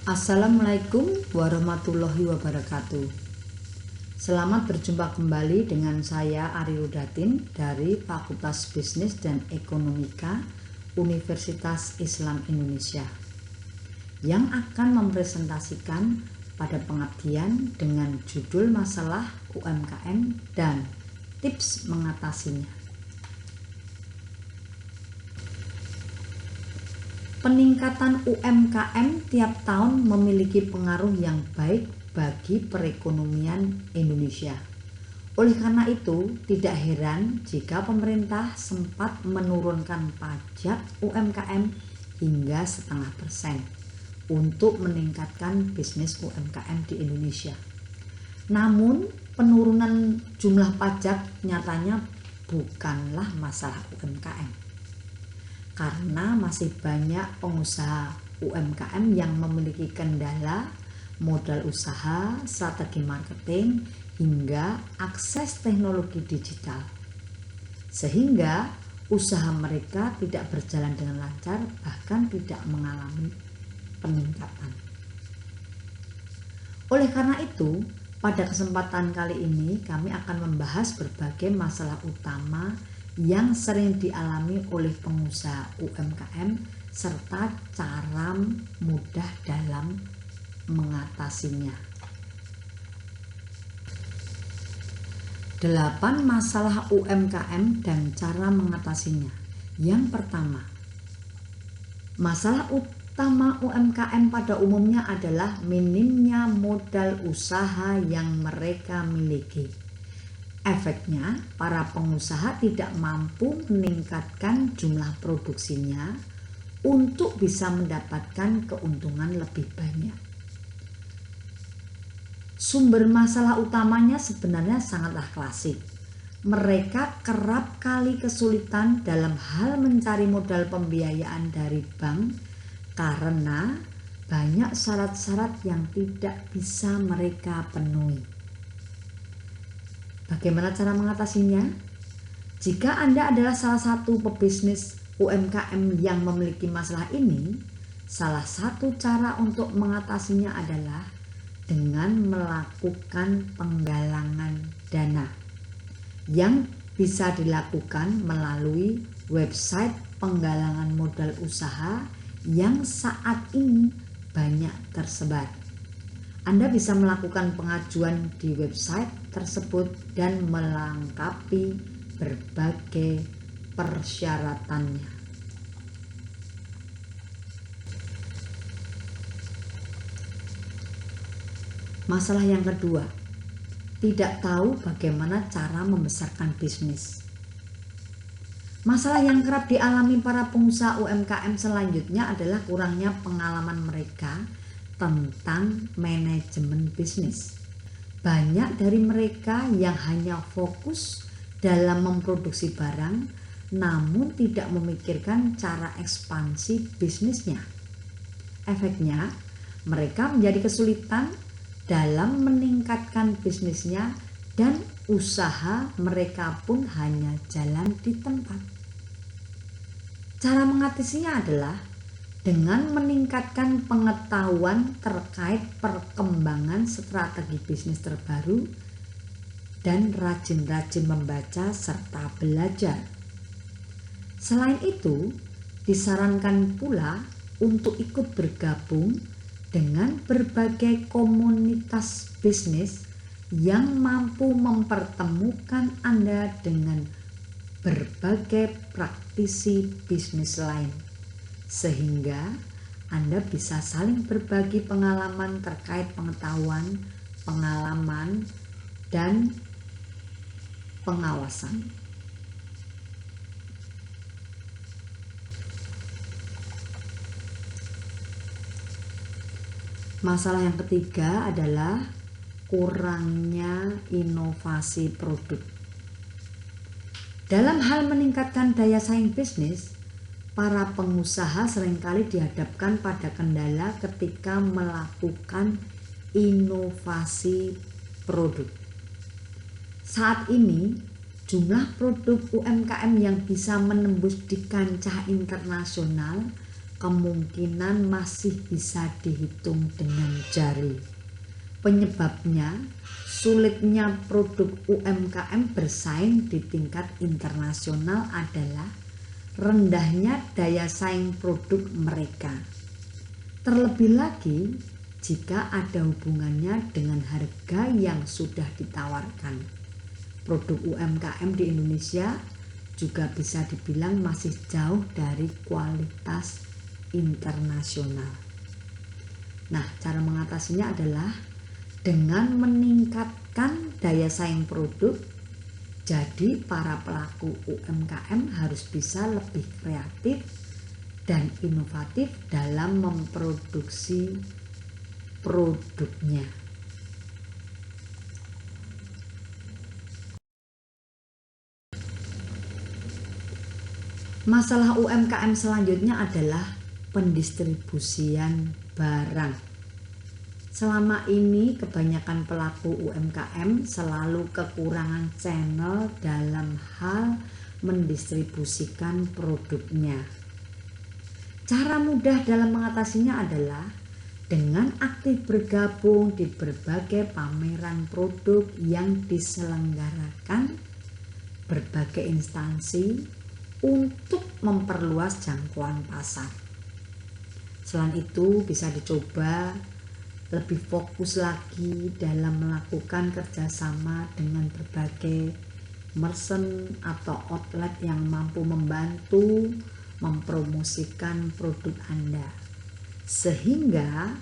Assalamualaikum warahmatullahi wabarakatuh. Selamat berjumpa kembali dengan saya Ari Rudatin dari Fakultas Bisnis dan Ekonomika Universitas Islam Indonesia yang akan mempresentasikan pada pengabdian dengan judul masalah UMKM dan tips mengatasinya. Peningkatan UMKM tiap tahun memiliki pengaruh yang baik bagi perekonomian Indonesia. Oleh karena itu, tidak heran jika pemerintah sempat menurunkan pajak UMKM hingga 0,5% untuk meningkatkan bisnis UMKM di Indonesia. Namun, penurunan jumlah pajak nyatanya bukanlah masalah UMKM. Karena masih banyak pengusaha UMKM yang memiliki kendala modal usaha, strategi marketing, hingga akses teknologi digital. Sehingga usaha mereka tidak berjalan dengan lancar, bahkan tidak mengalami peningkatan. Oleh karena itu, pada kesempatan kali ini kami akan membahas berbagai masalah utama yang sering dialami oleh pengusaha UMKM serta cara mudah dalam mengatasinya. 8 masalah UMKM dan cara mengatasinya. Yang pertama, masalah utama UMKM pada umumnya adalah minimnya modal usaha yang mereka miliki. Efeknya, para pengusaha tidak mampu meningkatkan jumlah produksinya untuk bisa mendapatkan keuntungan lebih banyak. Sumber masalah utamanya sebenarnya sangatlah klasik. Mereka kerap kali kesulitan dalam hal mencari modal pembiayaan dari bank karena banyak syarat-syarat yang tidak bisa mereka penuhi. Bagaimana cara mengatasinya? Jika Anda adalah salah satu pebisnis UMKM yang memiliki masalah ini, salah satu cara untuk mengatasinya adalah dengan melakukan penggalangan dana yang bisa dilakukan melalui website penggalangan modal usaha yang saat ini banyak tersebar. Anda bisa melakukan pengajuan di website tersebut dan melengkapi berbagai persyaratannya. Masalah yang kedua, tidak tahu bagaimana cara membesarkan bisnis. Masalah yang kerap dialami para pengusaha UMKM selanjutnya adalah kurangnya pengalaman mereka tentang manajemen bisnis. Banyak dari mereka yang hanya fokus dalam memproduksi barang, namun tidak memikirkan cara ekspansi bisnisnya. Efeknya, mereka menjadi kesulitan dalam meningkatkan bisnisnya dan usaha mereka pun hanya jalan di tempat. Cara mengatasinya adalah dengan meningkatkan pengetahuan terkait perkembangan strategi bisnis terbaru dan rajin-rajin membaca serta belajar. Selain itu, disarankan pula untuk ikut bergabung dengan berbagai komunitas bisnis yang mampu mempertemukan Anda dengan berbagai praktisi bisnis lain, sehingga Anda bisa saling berbagi pengalaman terkait pengetahuan, pengalaman, dan pengawasan. Masalah yang ketiga adalah kurangnya inovasi produk. Dalam hal meningkatkan daya saing bisnis, para pengusaha seringkali dihadapkan pada kendala ketika melakukan inovasi produk. Saat ini, jumlah produk UMKM yang bisa menembus di kancah internasional kemungkinan masih bisa dihitung dengan jari. Penyebabnya sulitnya produk UMKM bersaing di tingkat internasional adalah rendahnya daya saing produk mereka. Terlebih lagi jika ada hubungannya dengan harga yang sudah ditawarkan. Produk UMKM di Indonesia juga bisa dibilang masih jauh dari kualitas internasional. Nah, cara mengatasinya adalah dengan meningkatkan daya saing produk. Jadi para pelaku UMKM harus bisa lebih kreatif dan inovatif dalam memproduksi produknya. Masalah UMKM selanjutnya adalah pendistribusian barang. Selama ini kebanyakan pelaku UMKM selalu kekurangan channel dalam hal mendistribusikan produknya. Cara mudah dalam mengatasinya adalah dengan aktif bergabung di berbagai pameran produk yang diselenggarakan berbagai instansi untuk memperluas jangkauan pasar. Selain itu bisa dicoba lebih fokus lagi dalam melakukan kerjasama dengan berbagai merchant atau outlet yang mampu membantu mempromosikan produk Anda, sehingga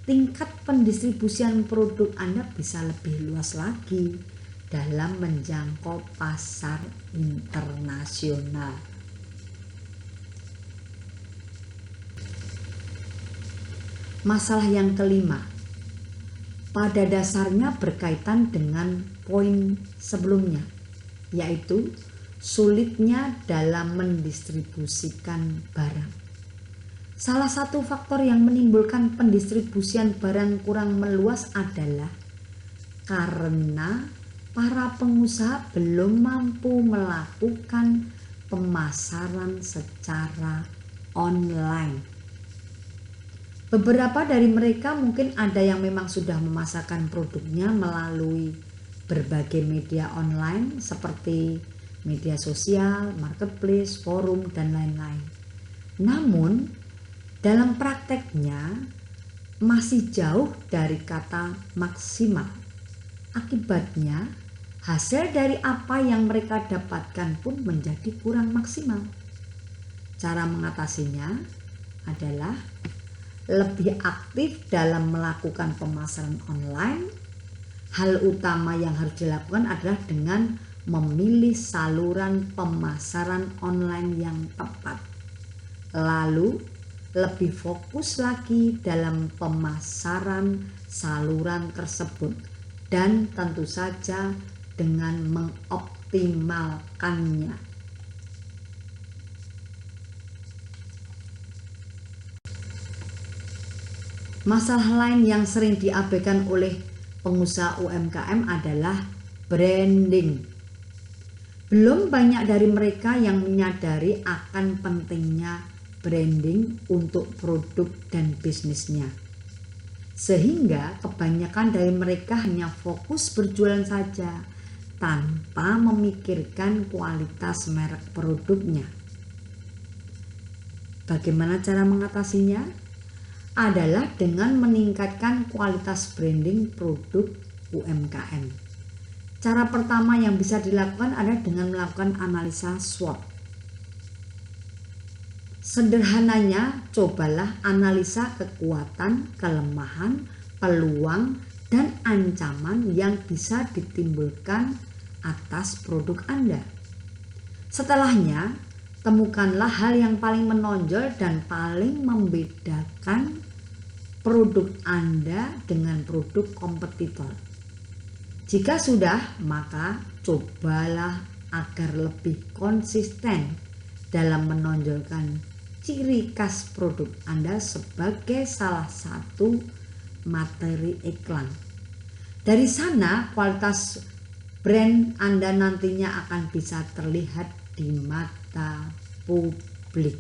tingkat pendistribusian produk Anda bisa lebih luas lagi dalam menjangkau pasar internasional. Masalah yang kelima, pada dasarnya berkaitan dengan poin sebelumnya, yaitu sulitnya dalam mendistribusikan barang. Salah satu faktor yang menimbulkan pendistribusian barang kurang meluas adalah karena para pengusaha belum mampu melakukan pemasaran secara online. Beberapa dari mereka mungkin ada yang memang sudah memasarkan produknya melalui berbagai media online seperti media sosial, marketplace, forum, dan lain-lain. Namun, dalam prakteknya masih jauh dari kata maksimal. Akibatnya, hasil dari apa yang mereka dapatkan pun menjadi kurang maksimal. Cara mengatasinya adalah lebih aktif dalam melakukan pemasaran online. Hal utama yang harus dilakukan adalah dengan memilih saluran pemasaran online yang tepat. Lalu lebih fokus lagi dalam pemasaran saluran tersebut dan tentu saja dengan mengoptimalkannya. Masalah lain yang sering diabaikan oleh pengusaha UMKM adalah branding. Belum banyak dari mereka yang menyadari akan pentingnya branding untuk produk dan bisnisnya. Sehingga kebanyakan dari mereka hanya fokus berjualan saja tanpa memikirkan kualitas merek produknya. Bagaimana cara mengatasinya? Adalah dengan meningkatkan kualitas branding produk UMKM. Cara pertama yang bisa dilakukan adalah dengan melakukan analisa SWOT. Sederhananya, cobalah analisa kekuatan, kelemahan, peluang, dan ancaman yang bisa ditimbulkan atas produk Anda. Setelahnya, temukanlah hal yang paling menonjol dan paling membedakan produk Anda dengan produk kompetitor. Jika sudah, maka cobalah agar lebih konsisten dalam menonjolkan ciri khas produk Anda sebagai salah satu materi iklan. Dari sana, kualitas brand Anda nantinya akan bisa terlihat di mata publik.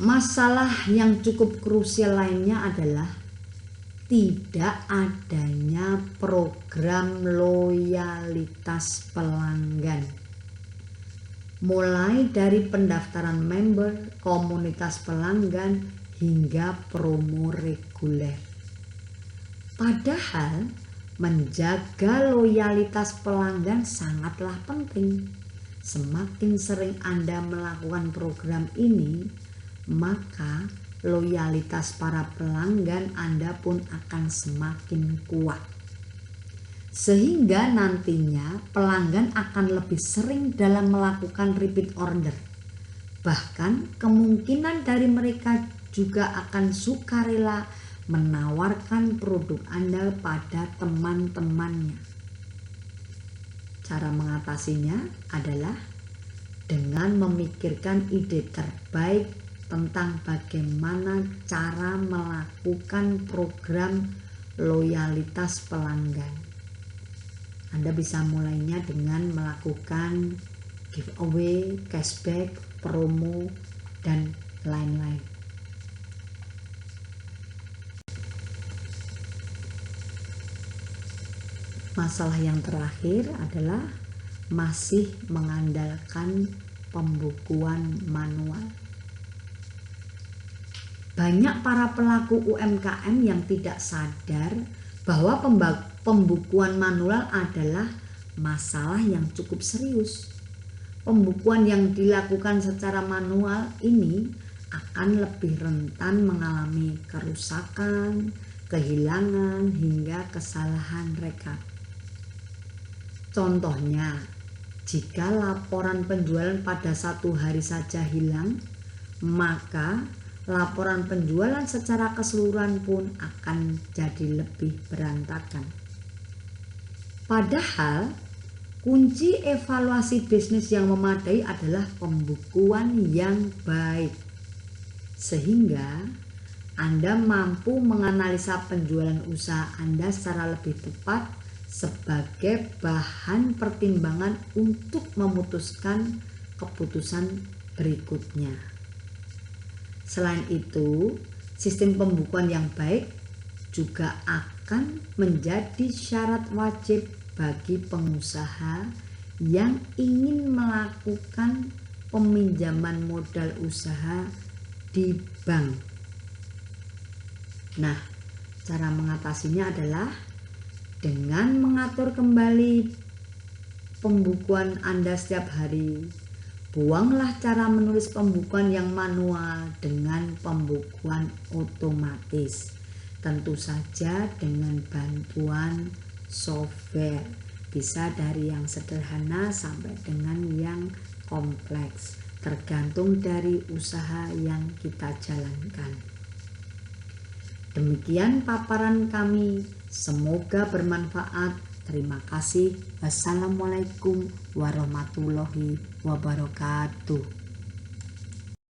Masalah yang cukup krusial lainnya adalah tidak adanya program loyalitas pelanggan. Mulai dari pendaftaran member, komunitas pelanggan, hingga promo reguler. Padahal menjaga loyalitas pelanggan sangatlah penting. Semakin sering Anda melakukan program ini, maka loyalitas para pelanggan Anda pun akan semakin kuat. Sehingga nantinya pelanggan akan lebih sering dalam melakukan repeat order. Bahkan kemungkinan dari mereka juga akan sukarela menawarkan produk Anda pada teman-temannya. Cara mengatasinya adalah dengan memikirkan ide terbaik tentang bagaimana cara melakukan program loyalitas pelanggan. Anda bisa mulainya dengan melakukan giveaway, cashback, promo, dan lain-lain. Masalah yang terakhir adalah masih mengandalkan pembukuan manual. Banyak para pelaku UMKM yang tidak sadar bahwa pembukuan manual adalah masalah yang cukup serius. Pembukuan yang dilakukan secara manual ini akan lebih rentan mengalami kerusakan, kehilangan, hingga kesalahan rekap. Contohnya, jika laporan penjualan pada satu hari saja hilang, maka laporan penjualan secara keseluruhan pun akan jadi lebih berantakan. Padahal kunci evaluasi bisnis yang memadai adalah pembukuan yang baik, sehingga Anda mampu menganalisa penjualan usaha Anda secara lebih tepat sebagai bahan pertimbangan untuk memutuskan keputusan berikutnya. Selain itu, sistem pembukuan yang baik juga akan menjadi syarat wajib bagi pengusaha yang ingin melakukan peminjaman modal usaha di bank. Nah, cara mengatasinya adalah dengan mengatur kembali pembukuan Anda setiap hari. Buanglah cara menulis pembukuan yang manual dengan pembukuan otomatis. Tentu saja dengan bantuan software. Bisa dari yang sederhana sampai dengan yang kompleks, tergantung dari usaha yang kita jalankan. Demikian paparan kami, semoga bermanfaat. Terima kasih. Wassalamualaikum warahmatullahi wabarakatuh.